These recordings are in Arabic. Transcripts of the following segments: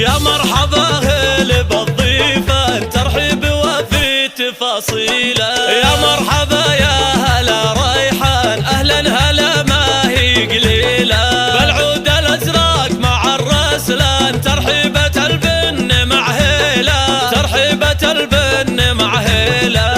يا مرحبا هلا بالضيفة ترحيب وفي تفاصيله. يا مرحبا يا هلا ريحان أهلا هلا ما هي قليلة. بالعود الأزرق مع الرسلان ترحيبة البن مع هيلة. ترحيبة البن مع هيلة.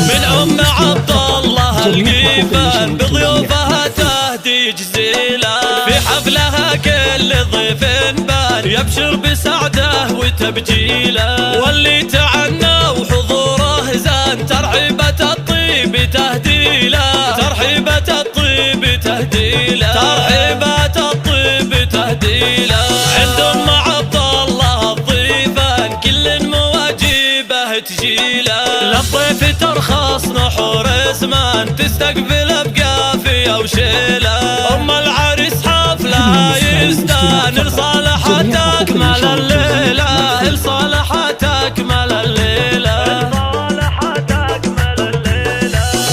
من أم عبد الله القيفان بضيوفها تهدي جزيلة. في حفلها كل ضيف بان يبشر بسعده وتبجيله. واللي تعنى وحضوره زان ترحيبة الطيب تهديله. ترحيبة الطيب تهديله. ترحيبة الطيب تهديله. عند ام عبد الله الضيفان كل مواجبه تجيله. للضيف ترخص نحور زمان تستقبل بقافية وشيله. ام العريس حفلها يستانر صالحة تكمل الليلة. الصالحة تكمل الليلة.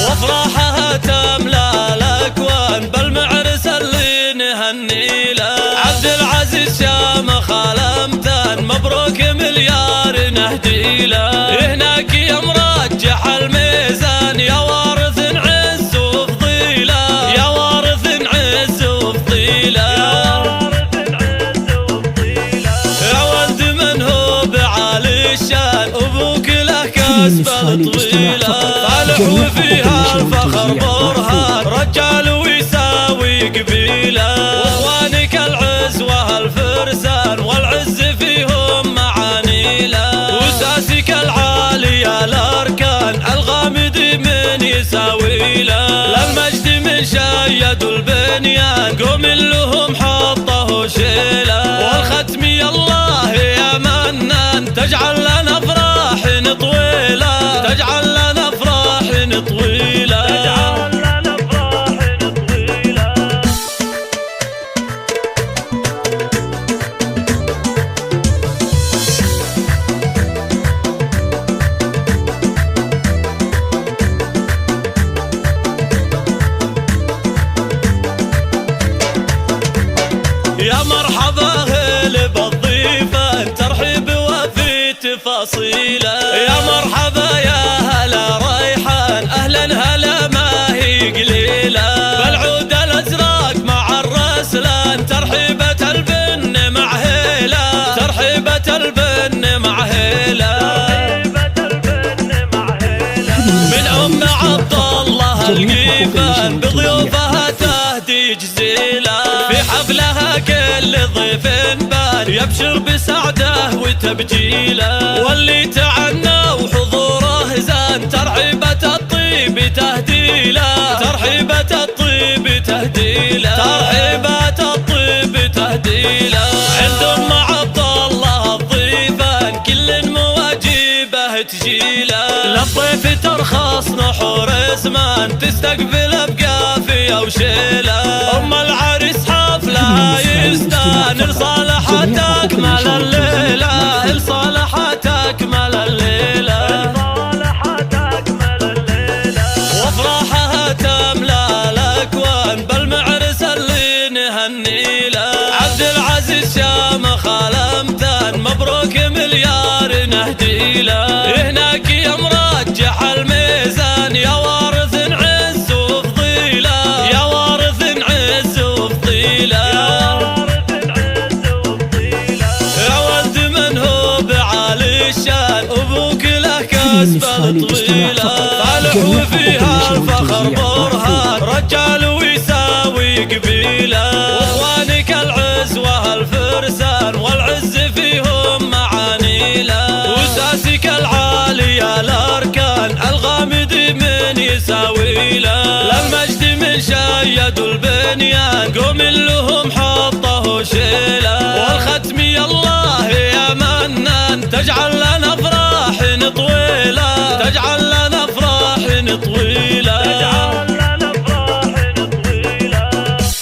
وافراحها تملى الاكوان بالمعرس اللي نهنيله. عبد العزيز شامخ الامتان مبروك مليار نهديله. هناك يا مرجح الميزان يا وارث عز وفضيله. يا وارث عز وفضيله. يا ولد من هو بعالي الشان ابوك له كسبه طويله. صالح وفيها الفخر برهان رجال ويساوي قبيله. واخوانك العز وهالفرسان والعز فيهم معانيله. وساسك العالي الاركان الغامد من يساوي له. للمجد من شيد البنيان قوم لهم حطه شيله. والختم يا الله يا منان تجعل لنا افراح طويله. تجعل لنا افراح طويله. يا مرحبا هلا بالضيفة ترحيب وفي تفاصيله. يا مرحبا يا هلا ريحان أهلا هلا ما هي قليلة. بالعود الأزرق مع الرسلان ترحيبة البن مع هيلة. ترحيبة البن مع هيلة. من أم عبد الله القيفان بضيوفها تهدي جزيلة. في حفلها كل ضيف بان يبشر بسعده وتبجيله. واللي تعنى وحضوره زان ترحيبة الطيب تهديله. ترحيبة الطيب تهديله. ترحيبة الطيب تهديله. عند ام عبد الله الضيفان كل مواجبه تجيله. للضيف ترخص نحور زمان تستقبل بقافية وشيله. ام العريس حفلها يستانر صالحة تكمل الليلة. الصالحة تكمل الليلة. وافراحها تملى الاكوان بالمعرس اللي نهنيله. عبد العزيز شامخ الامتان مبروك مليار نهديله. هناك يا مرجح الميزان يا وارث عز وفضيله. يا وارث عز وفضيله. يا ولد من هو بعالي الشان ابوك له كسبه طويله. صالح وفيها الفخر برهان رجال ويساوي قبيله. واخوانك العز وهالفرسان والعز فيهم معانيله. وساسك العالي الاركان الغامد من يساوي له. للمجد من شيد البنيان قوم لهم حطه شيله. والختم يا الله يا منان تجعل لنا افراح طويله. تجعل